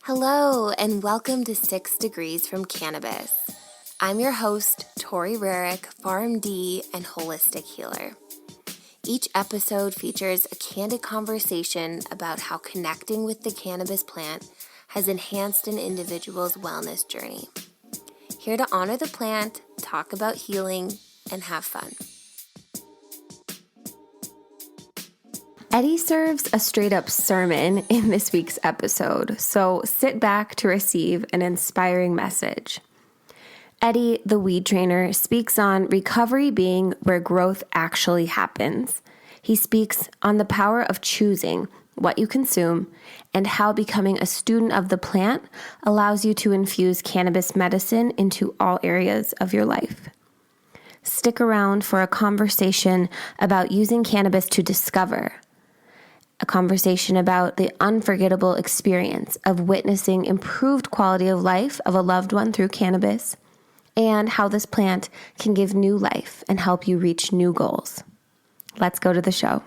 Hello, and welcome to 6 Degrees from Cannabis. I'm your host, Tori Rerick, PharmD and holistic healer. Each episode features a candid conversation about how connecting with the cannabis plant has enhanced an individual's wellness journey. Here to honor the plant, talk about healing, and have fun. Eddie serves a straight-up sermon in this week's episode, so sit back to receive an inspiring message. Eddie, the weed trainer, speaks on recovery being where growth actually happens. He speaks on the power of choosing what you consume and how becoming a student of the plant allows you to infuse cannabis medicine into all areas of your life. Stick around for a conversation about using cannabis to discover, a conversation about the unforgettable experience of witnessing improved quality of life of a loved one through cannabis, and how this plant can give new life and help you reach new goals. Let's go to the show.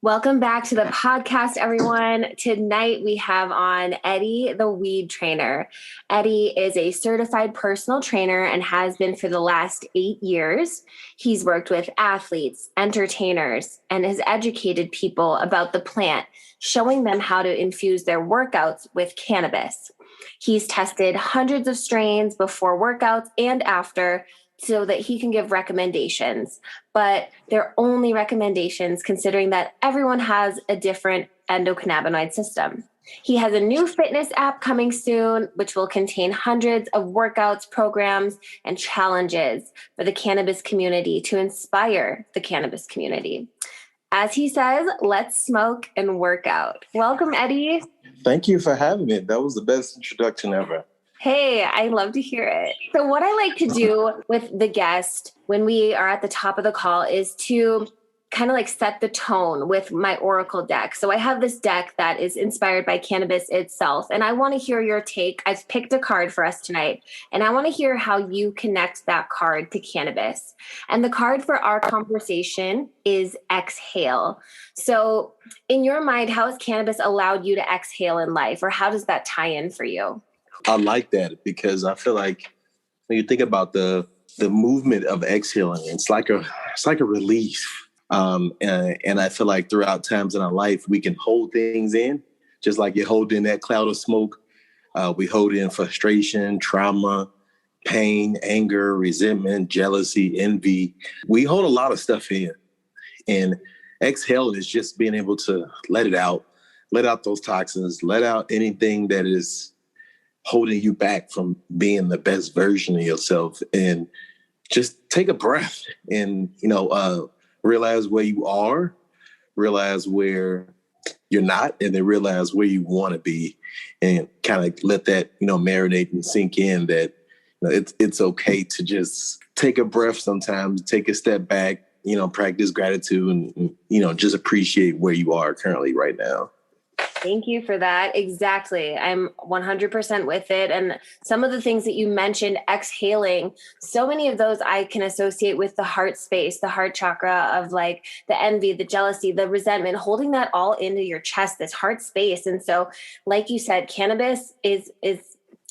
Welcome back to the podcast, everyone. Tonight we have on Eddie, the weed trainer. Eddie is a certified personal trainer and has been for the last 8 years. He's worked with athletes, entertainers, and has educated people about the plant, showing them how to infuse their workouts with cannabis. He's tested hundreds of strains before workouts and after, so that he can give recommendations, but they're only recommendations considering that everyone has a different endocannabinoid system. He has a new fitness app coming soon, which will contain hundreds of workouts, programs, and challenges for the cannabis community to inspire the cannabis community. As he says, let's smoke and work out. Welcome, Eddie. Thank you for having me. That was the best introduction ever. Hey, I love to hear it. So what I like to do with the guest when we are at the top of the call is to kind of like set the tone with my oracle deck. So I have this deck that is inspired by cannabis itself, and I want to hear your take. I've picked a card for us tonight, and I want to hear how you connect that card to cannabis. And the card for our conversation is exhale. So in your mind, how has cannabis allowed you to exhale in life, or how does that tie in for you? I like that because I feel like when you think about the movement of exhaling, it's like a release. And I feel like throughout times in our life, we can hold things in, just like you hold in that cloud of smoke. We hold in frustration, trauma, pain, anger, resentment, jealousy, envy. We hold a lot of stuff in. And exhaling is just being able to let it out, let out those toxins, let out anything that is holding you back from being the best version of yourself, and just take a breath and, realize where you are, realize where you're not, and then realize where you want to be, and kind of let that, marinate and sink in that, it's okay to just take a breath sometimes, take a step back, practice gratitude and just appreciate where you are currently right now. Thank you for that. Exactly. I'm 100% with it. And some of the things that you mentioned, exhaling, so many of those I can associate with the heart space, the heart chakra of like the envy, the jealousy, the resentment, holding that all into your chest, this heart space. And so, like you said, cannabis is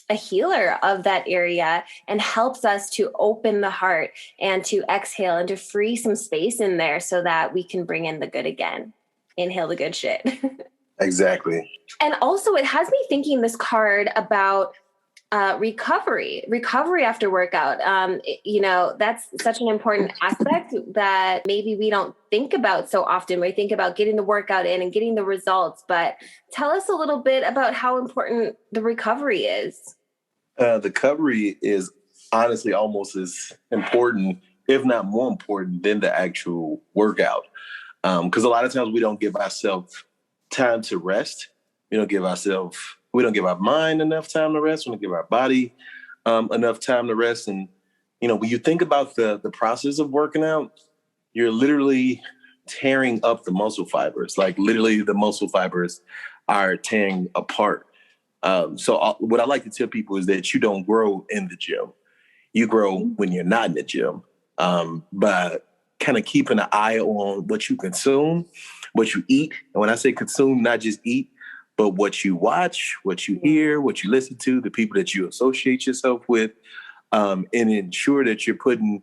a healer of that area and helps us to open the heart and to exhale and to free some space in there so that we can bring in the good again. Inhale the good shit. Exactly. And also it has me thinking this card about recovery after workout. That's such an important aspect that maybe we don't think about so often. We think about getting the workout in and getting the results, but tell us a little bit about how important the recovery is. The recovery is honestly almost as important, if not more important, than the actual workout. Because a lot of times we don't give ourselves time to rest. We don't give our mind enough time to rest. We don't give our body enough time to rest. And, when you think about the process of working out, you're literally tearing up the muscle fibers. Like literally the muscle fibers are tearing apart. So what I like to tell people is that you don't grow in the gym. You grow when you're not in the gym. But kind of keeping an eye on what you consume, what you eat. And when I say consume, not just eat, but what you watch, what you hear, what you listen to, the people that you associate yourself with, and ensure that you're putting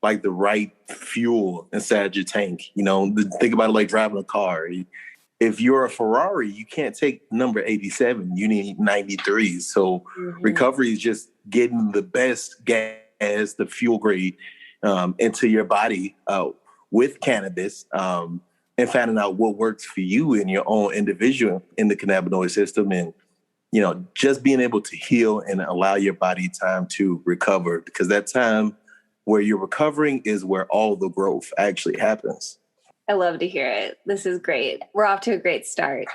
like the right fuel inside your tank. Think about it like driving a car. If you're a Ferrari, you can't take number 87. You need 93. So recovery is just getting the best gas, the fuel grade, into your body with cannabis, and finding out what works for you in your own individual in the cannabinoid system, and just being able to heal and allow your body time to recover, because that time where you're recovering is where all the growth actually happens. I love to hear it. This is great. We're off to a great start.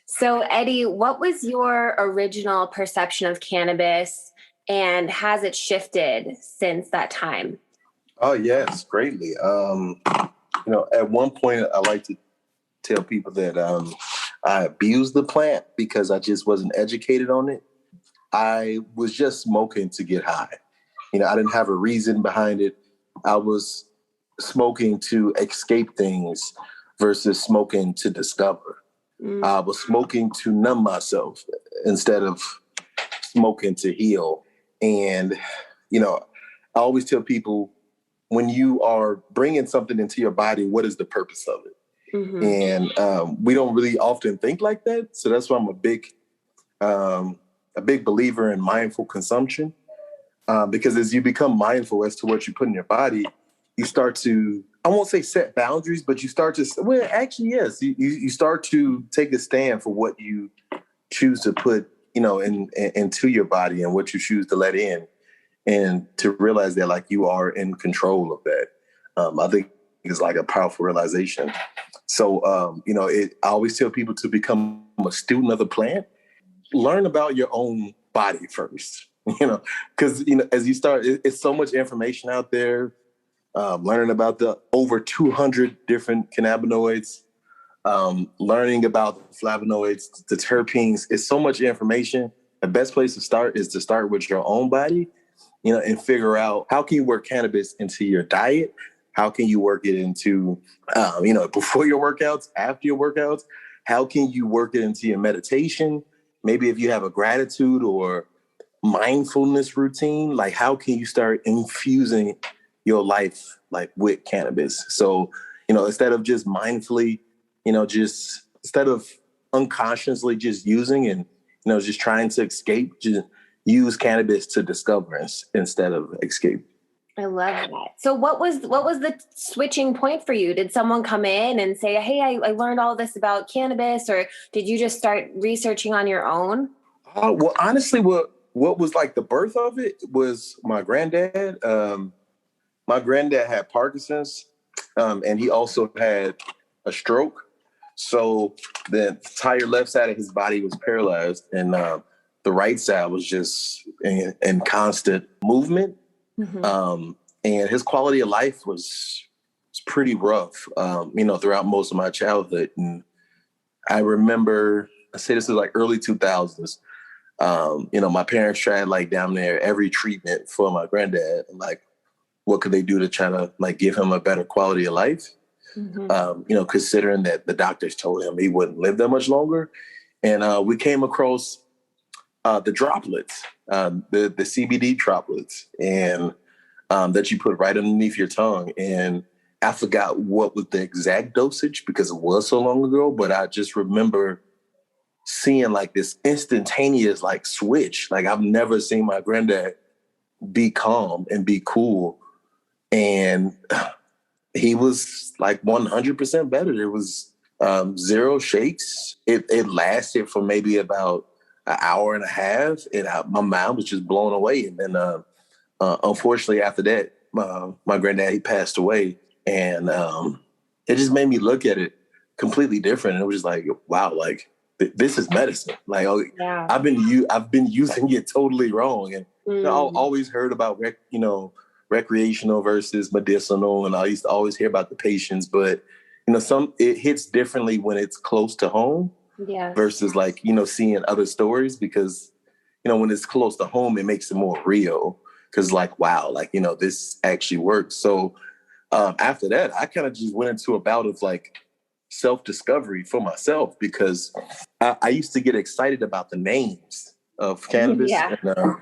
So, Eddie, what was your original perception of cannabis, and has it shifted since that time? Oh, yes, greatly. At one point, I like to tell people that I abused the plant because I just wasn't educated on it. I was just smoking to get high. I didn't have a reason behind it. I was smoking to escape things versus smoking to discover. I was smoking to numb myself instead of smoking to heal. And, I always tell people, when you are bringing something into your body, what is the purpose of it? And we don't really often think like that. So that's why I'm a big believer in mindful consumption. Because as you become mindful as to what you put in your body, you start to, I won't say set boundaries, but you start to, well, actually, yes, you start to take a stand for what you choose to put, into your body and what you choose to let in, and to realize that like you are in control of that. I think it's like a powerful realization. So, I always tell people to become a student of the plant, learn about your own body first, because, as you start, it's so much information out there. Learning about the over 200 different cannabinoids, learning about the flavonoids, the terpenes. It's so much information. The best place to start is to start with your own body, and figure out how can you work cannabis into your diet? How can you work it into, before your workouts, after your workouts? How can you work it into your meditation? Maybe if you have a gratitude or mindfulness routine, like how can you start infusing your life like with cannabis? So, instead of just mindfully, instead of unconsciously just using and, just trying to escape, just use cannabis to discover instead of escape. I love that. So what was the switching point for you? Did someone come in and say, hey, I learned all this about cannabis, or did you just start researching on your own? Well, honestly, what was like the birth of it was my granddad. My granddad had Parkinson's, and he also had a stroke. So the entire left side of his body was paralyzed, and the right side was just in constant movement. And his quality of life was pretty rough, throughout most of my childhood. And I remember, I say this is like early 2000s. My parents tried like down there every treatment for my granddad, like what could they do to try to like give him a better quality of life? Considering that the doctors told him he wouldn't live that much longer. And we came across the droplets, the CBD droplets, and that you put right underneath your tongue. And I forgot what was the exact dosage because it was so long ago, but I just remember seeing like this instantaneous like switch. Like I've never seen my granddad be calm and be cool. And he was like 100% better. There was zero shakes. It lasted for maybe about an hour and a half, and my mind was just blown away. And then, unfortunately, after that, my granddad, he passed away, and it just made me look at it completely different. And it was just like, wow, like this is medicine. Like, yeah. I've been using it totally wrong, and I've always heard about recreational versus medicinal, and I used to always hear about the patients, but it hits differently when it's close to home. Yeah. Versus like, seeing other stories, because, when it's close to home, it makes it more real. Cause like, wow, like, this actually works. So after that, I kind of just went into a bout of like self-discovery for myself because I used to get excited about the names of cannabis Yeah. and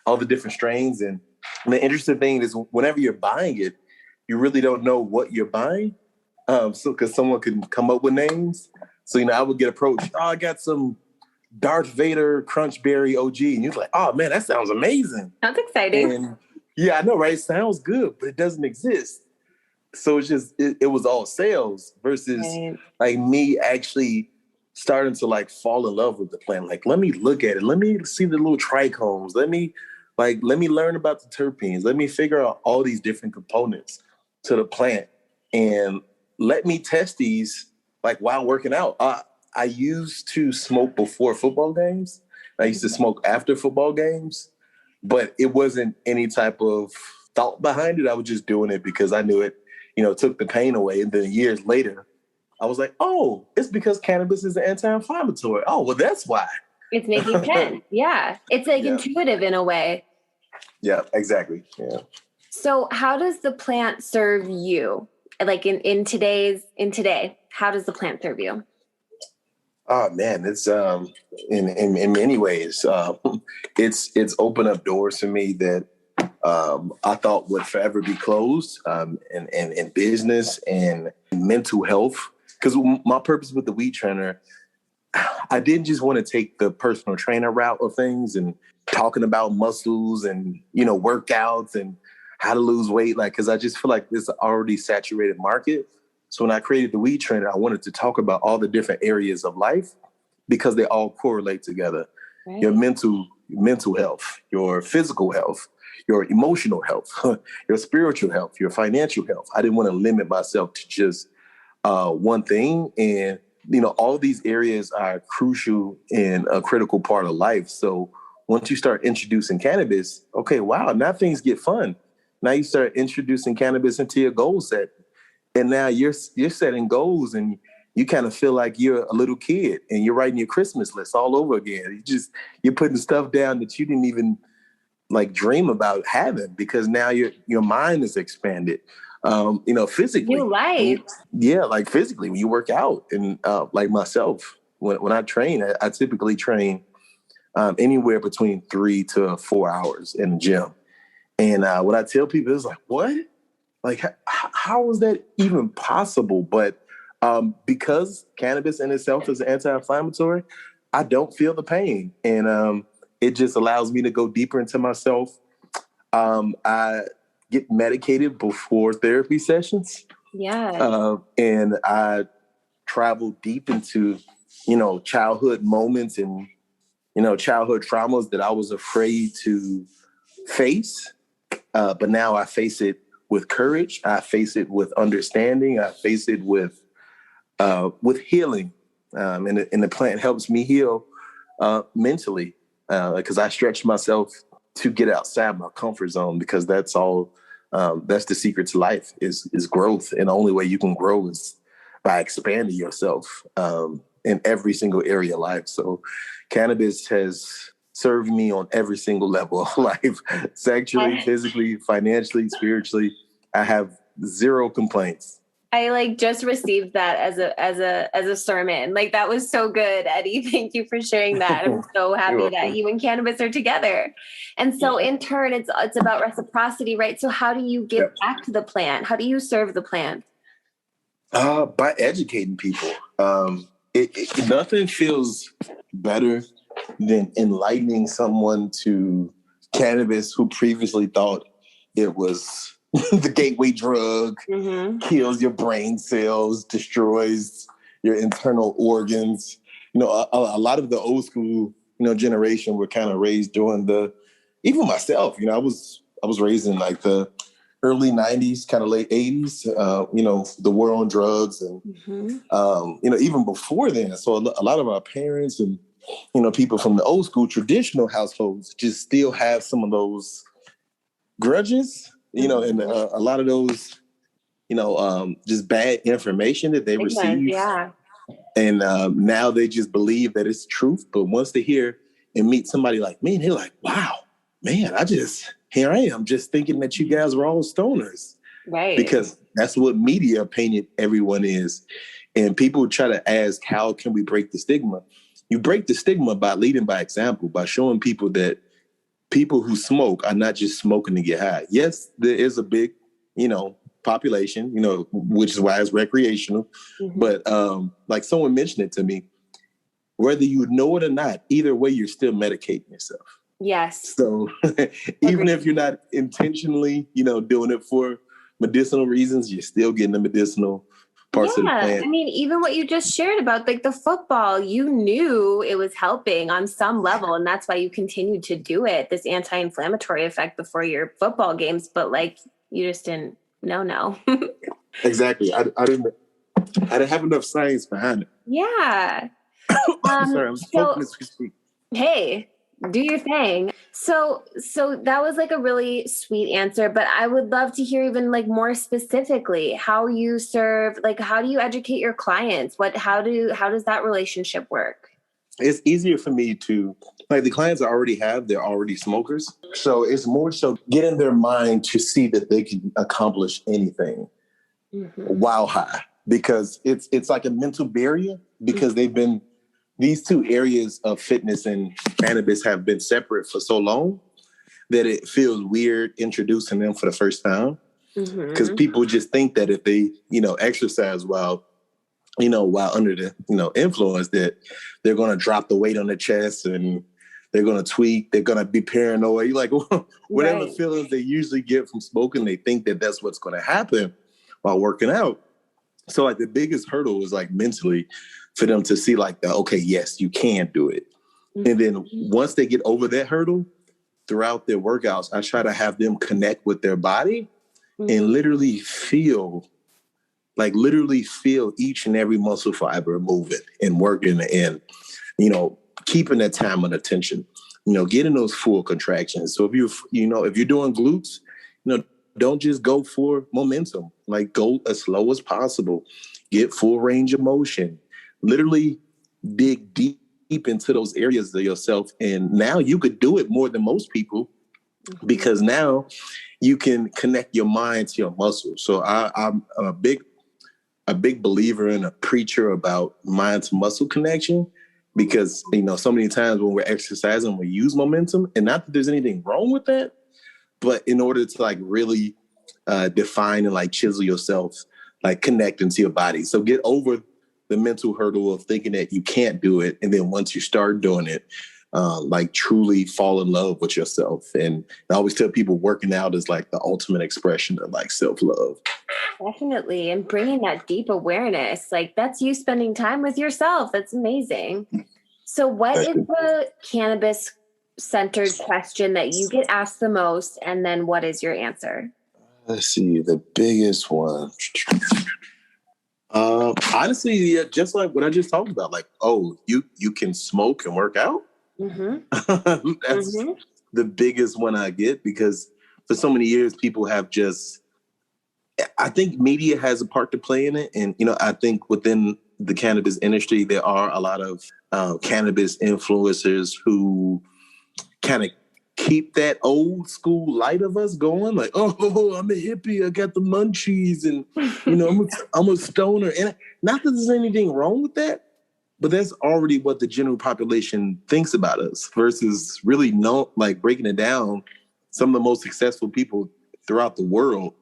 all the different strains. And the interesting thing is whenever you're buying it, you really don't know what you're buying. So because someone can come up with names. So, I would get approached, I got some Darth Vader Crunchberry OG. And you're like, oh man, that sounds amazing. That's exciting. And yeah, I know, right? It sounds good, but it doesn't exist. So it's just, it was all sales versus like me actually starting to like fall in love with the plant. Like, let me look at it. Let me see the little trichomes. Let me learn about the terpenes. Let me figure out all these different components to the plant and let me test these like while working out. I used to smoke before football games. I used to smoke after football games, but it wasn't any type of thought behind it. I was just doing it because I knew it, took the pain away. And then years later, I was like, oh, it's because cannabis is an anti-inflammatory. Oh, well, that's why. It's making sense. Yeah. It's like intuitive in a way. Yeah, exactly. Yeah. So how does the plant serve you? Like in today, how does the plant serve you? Oh man, it's in many ways, it's opened up doors for me that I thought would forever be closed, in business and mental health. Because my purpose with the Weed Trainer, I didn't just want to take the personal trainer route of things and talking about muscles and workouts and how to lose weight, because I just feel like this is an already saturated market. So when I created the Weed Trainer, I wanted to talk about all the different areas of life because they all correlate together. Right. Your mental health, your physical health, your emotional health, your spiritual health, your financial health. I didn't want to limit myself to just one thing. And, all these areas are crucial and a critical part of life. So once you start introducing cannabis, okay, wow, now things get fun. Now you start introducing cannabis into your goal set. And now you're setting goals and you kind of feel like you're a little kid and you're writing your Christmas list all over again. You're putting stuff down that you didn't even dream about having because now your mind is expanded. Physically. New life. Yeah, physically when you work out and like myself, when I train, I typically train anywhere between 3 to 4 hours in the gym. And what I tell people is what? How is that even possible? But because cannabis in itself is anti-inflammatory, I don't feel the pain. And it just allows me to go deeper into myself. I get medicated before therapy sessions. Yeah. And I travel deep into, childhood moments and, childhood traumas that I was afraid to face. But now I face it with courage. I face it with understanding. I face it with healing. And the plant helps me heal mentally because I stretch myself to get outside my comfort zone because that's all. That's the secret to life is growth. And the only way you can grow is by expanding yourself in every single area of life. So cannabis has served me on every single level of life, sexually, physically, financially, spiritually. I have zero complaints. I just received that as a sermon. That was so good, Eddie. Thank you for sharing that. I'm so happy that you and cannabis are together. And so in turn, it's about reciprocity, right? So how do you give back to the plant? How do you serve the plant? By educating people. Nothing feels better than enlightening someone to cannabis who previously thought it was the gateway drug, kills your brain cells, destroys your internal organs. A lot of the old school, generation were kind of raised during even myself, I was raised in the early 90s, kind of late 80s, the war on drugs and, even before then. So a lot of our parents and, people from the old school traditional households just still have some of those grudges, and a lot of those, just bad information that they receive. Yeah. And now they just believe that it's truth. But once they hear and meet somebody like me, they're like, wow, man, here I am just thinking that you guys were all stoners. Right. because that's what media painted everyone is. And people try to ask, how can we break the stigma? You break the stigma by leading by example, by showing people that people who smoke are not just smoking to get high. Yes, there is a big, population, which is why it's recreational. Mm-hmm. But like someone mentioned it to me, whether you know it or not, either way, you're still medicating yourself. Yes. So even if you're not intentionally, doing it for medicinal reasons, you're still getting the medicinal parts of the plant. I mean, even what you just shared about like the football, you knew it was helping on some level. And that's why you continued to do it, this anti-inflammatory effect before your football games. But like, you just didn't know. Exactly. I didn't have enough science behind it. Yeah. Sorry, I'm smoking as we speak. Hey, do your thing. So that was like a really sweet answer, but I would love to hear even like more specifically how you serve, like how do you educate your clients? How does that relationship work? It's easier for me to, like, the clients I already have, they're already smokers. So it's more so getting their mind to see that they can accomplish anything while high, because it's like a mental barrier, because these two areas of fitness and cannabis have been separate for so long that it feels weird introducing them for the first time. Because people just think that if they, exercise while under the, influence, that they're going to drop the weight on the chest and they're going to tweak, they're going to be paranoid. You're like, whatever feelings they usually get from smoking, they think that that's what's going to happen while working out. So like the biggest hurdle is like mentally for them to see like, okay, yes, you can do it. And then once they get over that hurdle, throughout their workouts, I try to have them connect with their body and literally feel each and every muscle fiber moving and working and, keeping that time and attention, getting those full contractions. So if you're doing glutes, don't just go for momentum, like go as slow as possible, get full range of motion, literally dig deep into those areas of yourself. And now you could do it more than most people, because now you can connect your mind to your muscles. So I'm a big believer and a preacher about mind to muscle connection, because, so many times when we're exercising, we use momentum, and not that there's anything wrong with that, but in order to like really define and like chisel yourself, like connect into your body. So get over the mental hurdle of thinking that you can't do it. And then once you start doing it, like truly fall in love with yourself. And I always tell people working out is like the ultimate expression of like self-love. Definitely. And bringing that deep awareness, like that's you spending time with yourself. That's amazing. So what is the cannabis centered question that you get asked the most? And then what is your answer? Let's see, the biggest one. Honestly, yeah, just like what I just talked about, like, oh, you can smoke and work out. That's the biggest one I get, because for so many years, people have I think media has a part to play in it. And, I think within the cannabis industry, there are a lot of cannabis influencers who kind of keep that old school light of us going. Like, oh, I'm a hippie, I got the munchies, and, I'm a stoner. And not that there's anything wrong with that, but that's already what the general population thinks about us, versus really breaking it down. Some of the most successful people throughout the world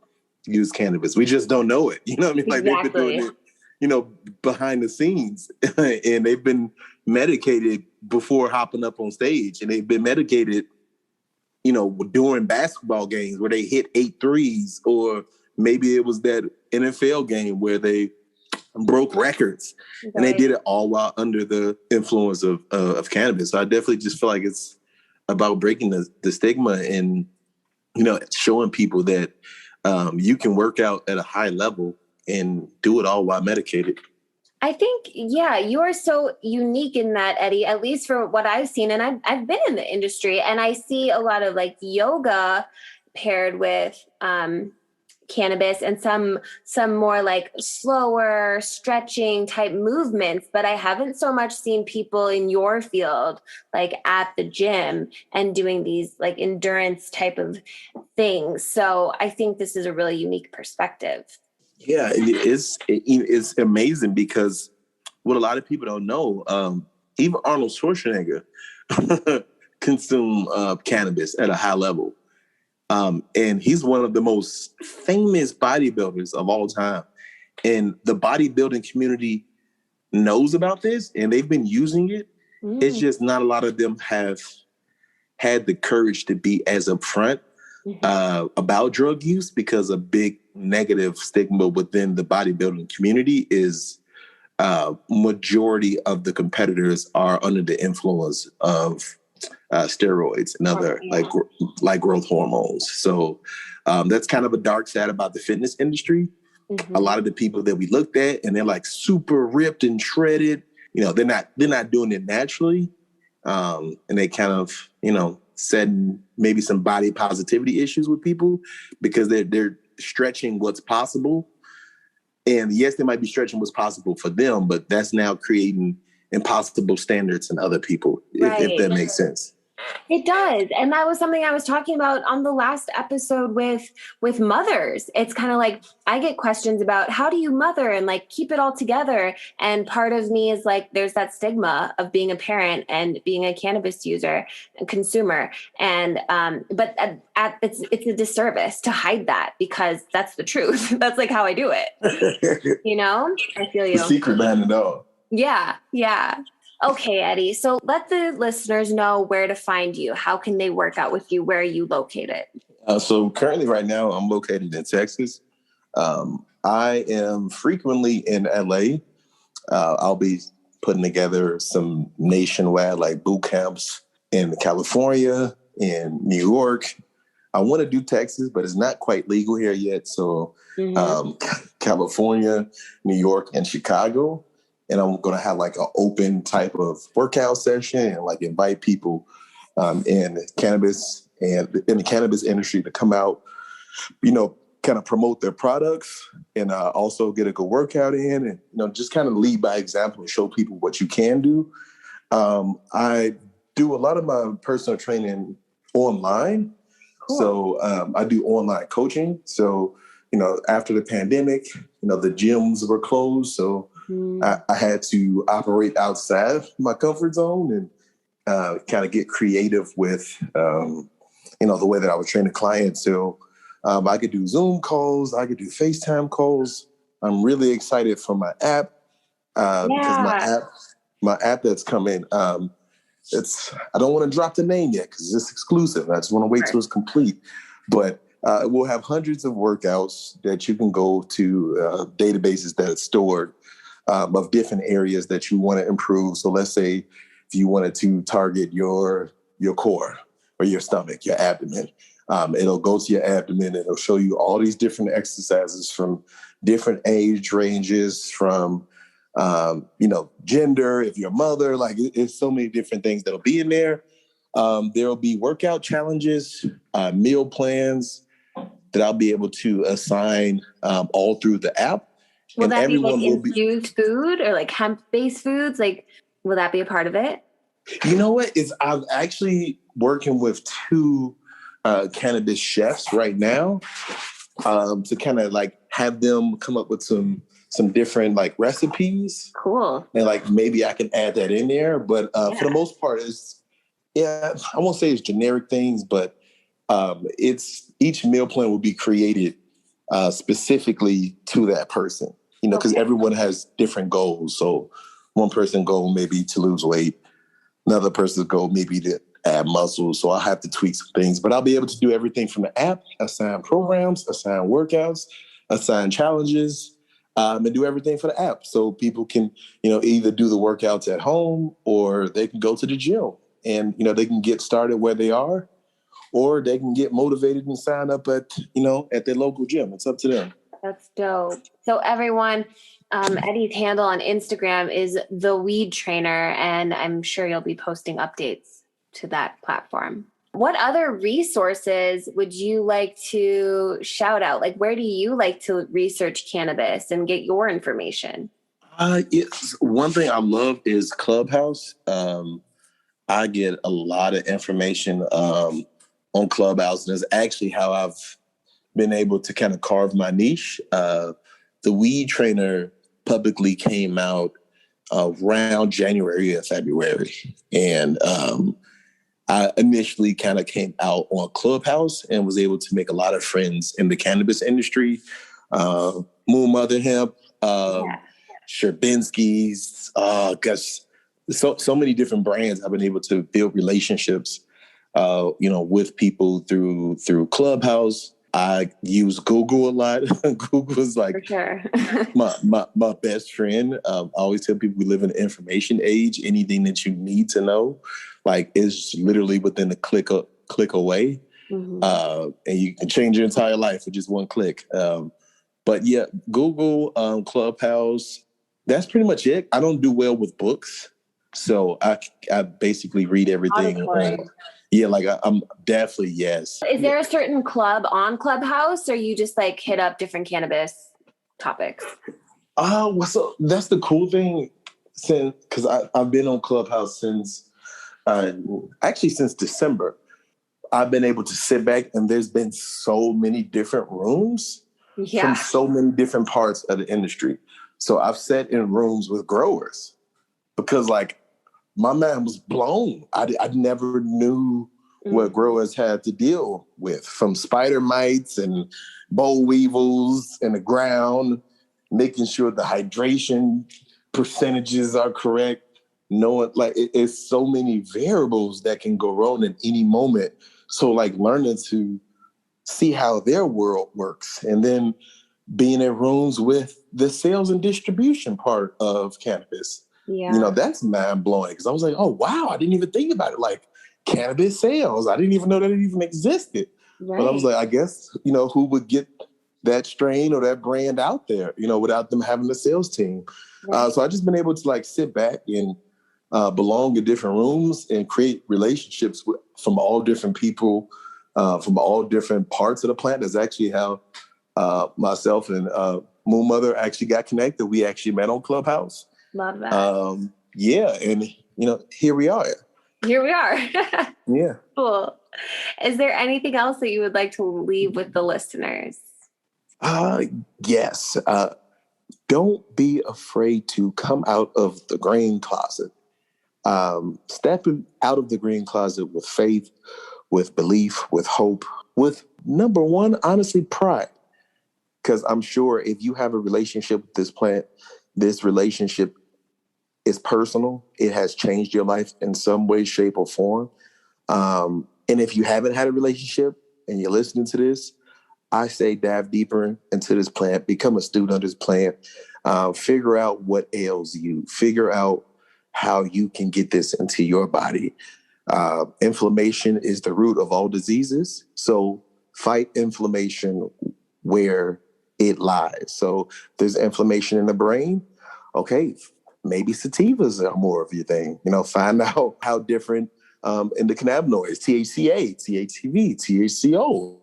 use cannabis. We just don't know it. You know what I mean? Like they've been doing it, behind the scenes, and they've been medicated before hopping up on stage, and they've been medicated, during basketball games where they hit 8 threes, or maybe it was that NFL game where they broke records, and they did it all while under the influence of cannabis. So I definitely just feel like it's about breaking the stigma and, showing people that you can work out at a high level and do it all while medicated. I think, you are so unique in that, Eddie, at least for what I've seen. And I've been in the industry, and I see a lot of like yoga paired with cannabis and some more like slower stretching type movements, but I haven't so much seen people in your field like at the gym and doing these like endurance type of things. So I think this is a really unique perspective. Yeah, it's amazing because what a lot of people don't know, even Arnold Schwarzenegger consume cannabis at a high level. And he's one of the most famous bodybuilders of all time. And the bodybuilding community knows about this and they've been using it. It's just not a lot of them have had the courage to be as upfront about drug use, because a big negative stigma within the bodybuilding community is majority of the competitors are under the influence of steroids and other like growth hormones. So that's kind of a dark side about the fitness industry. A lot of the people that we looked at and they're like super ripped and shredded, you know, they're not doing it naturally. And they kind of, you know, setting maybe some body positivity issues with people because they're stretching what's possible. And yes, they might be stretching what's possible for them, but that's now creating impossible standards in other people, if that makes sense. It does. And that was something I was talking about on the last episode with mothers. It's kind of like I get questions about how do you mother and like keep it all together. And part of me is like, there's that stigma of being a parent and being a cannabis user and consumer. And but it's a disservice to hide that because that's the truth. That's like how I do it. You know, I feel you. The secret behind it all. Yeah. Yeah. Okay, Eddie. So let the listeners know where to find you. How can they work out with you? Where are you located? So currently right now I'm located in Texas. I am frequently in LA. I'll be putting together some nationwide like boot camps in California, in New York. I want to do Texas, but it's not quite legal here yet. So California, New York, and Chicago. And I'm going to have like an open type of workout session and like invite people in cannabis and in the cannabis industry to come out, you know, kind of promote their products and also get a good workout in and, you know, just kind of lead by example and show people what you can do. I do a lot of my personal training online. Cool. So I do online coaching. So, you know, after the pandemic, you know, the gyms were closed. So I had to operate outside my comfort zone and kind of get creative with, you know, the way that I was training clients. So I could do Zoom calls. I could do FaceTime calls. I'm really excited for my app because my app that's coming, I don't want to drop the name yet because it's exclusive. I just want to wait till it's complete. But we'll have hundreds of workouts that you can go to databases that are stored of different areas that you want to improve. So let's say if you wanted to target your core or your stomach, your abdomen, it'll go to your abdomen. It'll show you all these different exercises from different age ranges, from, you know, gender, if you're a mother, like it's so many different things that'll be in there. There'll be workout challenges, meal plans that I'll be able to assign all through the app. Will that be like infused food or like hemp-based foods? Like, will that be a part of it? You know what? I'm actually working with two cannabis chefs right now to kind of like have them come up with some different like recipes. Cool. And like maybe I can add that in there. But for the most part, I won't say it's generic things, but it's each meal plan will be created specifically to that person. You know, because everyone has different goals. So one person's goal may be to lose weight. Another person's goal may be to add muscle. So I'll have to tweak some things. But I'll be able to do everything from the app, assign programs, assign workouts, assign challenges, and do everything for the app. So people can, you know, either do the workouts at home or they can go to the gym. And, you know, they can get started where they are or they can get motivated and sign up at, you know, at their local gym. It's up to them. That's dope. So everyone, Eddie's handle on Instagram is The Weed Trainer, and I'm sure you'll be posting updates to that platform. What other resources would you like to shout out? Like, where do you like to research cannabis and get your information? One thing I love is Clubhouse. I get a lot of information on Clubhouse, and it's actually how I've been able to kind of carve my niche. The Weed Trainer publicly came out around January or February, and I initially kind of came out on Clubhouse and was able to make a lot of friends in the cannabis industry. Moon Mother Hemp, Sherbinsky's, gosh, so many different brands. I've been able to build relationships, with people through Clubhouse. I use Google a lot. Google is like For sure. my best friend. I always tell people we live in an information age. Anything that you need to know, like, is literally within a click away. Mm-hmm. And you can change your entire life with just one click. But yeah, Google, Clubhouse, that's pretty much it. I don't do well with books, so I basically read everything. Yeah, like I'm definitely, yes. Is there a certain club on Clubhouse, or you just like hit up different cannabis topics? So that's the cool thing, because I've been on Clubhouse since December. I've been able to sit back, and there's been so many different rooms from so many different parts of the industry. So I've sat in rooms with growers because, like, my mind was blown. I never knew what growers had to deal with, from spider mites and boll weevils in the ground, making sure the hydration percentages are correct. Knowing, like, it's so many variables that can go wrong at any moment. So, like, learning to see how their world works, and then being in rooms with the sales and distribution part of cannabis. Yeah. That's mind blowing, because I was like, oh, wow, I didn't even think about it. Like, cannabis sales, I didn't even know that it even existed. Right. But I was like, I guess, who would get that strain or that brand out there, without them having a sales team. Right. So I just been able to, like, sit back and belong in different rooms and create relationships from all different people, from all different parts of the plant. That's actually how myself and Moon Mother actually got connected. We actually met on Clubhouse. Love that. And here we are. Here we are. Yeah. Cool. Is there anything else that you would like to leave with the listeners? Yes. Don't be afraid to come out of the green closet. Stepping out of the green closet with faith, with belief, with hope, with, number one, honestly, pride. Because I'm sure if you have a relationship with this plant, this relationship is personal. It has changed your life in some way, shape, or form. And if you haven't had a relationship and you're listening to this, I say dive deeper into this plant, become a student of this plant, figure out what ails you, figure out how you can get this into your body. Inflammation is the root of all diseases. So fight inflammation where it lies. So there's inflammation in the brain. Okay, maybe sativas are more of your thing. Find out how different in the cannabinoids, THCA, THCV, THCO.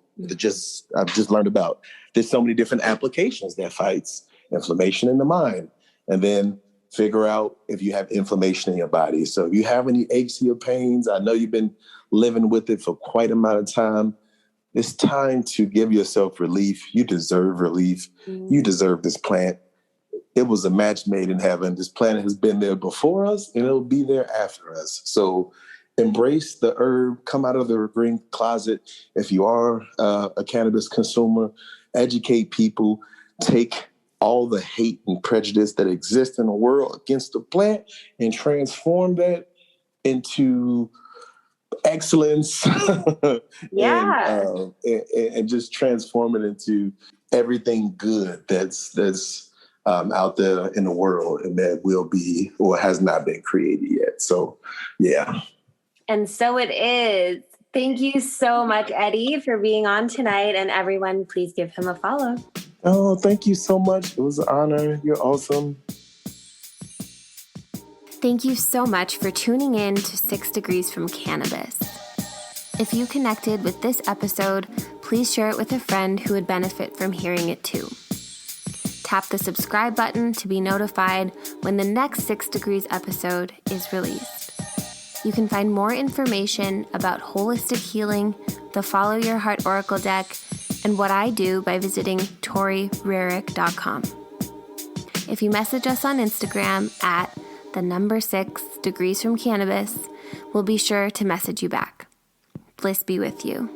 I've just learned about. There's so many different applications that fights inflammation in the mind. And then figure out if you have inflammation in your body. So if you have any aches or pains, I know you've been living with it for quite an amount of time. It's time to give yourself relief. You deserve relief. You deserve this plant. It was a match made in heaven. This plant has been there before us, and it'll be there after us. So embrace the herb. Come out of the green closet. If you are a cannabis consumer, educate people. Take all the hate and prejudice that exists in the world against the plant and transform that into excellence. And just transform it into everything good that's out there in the world, and that will be or has not been created yet. So, yeah. And so it is. Thank you so much, Eddie, for being on tonight. And everyone, please give him a follow. Oh, thank you so much. It was an honor. You're awesome. Thank you so much for tuning in to 6 Degrees from Cannabis. If you connected with this episode, please share it with a friend who would benefit from hearing it too. Tap the subscribe button to be notified when the next 6 Degrees episode is released. You can find more information about holistic healing, the Follow Your Heart Oracle deck, and what I do by visiting ToriRerick.com. If you message us on Instagram at 6 Degrees from Cannabis, we'll be sure to message you back. Bliss be with you.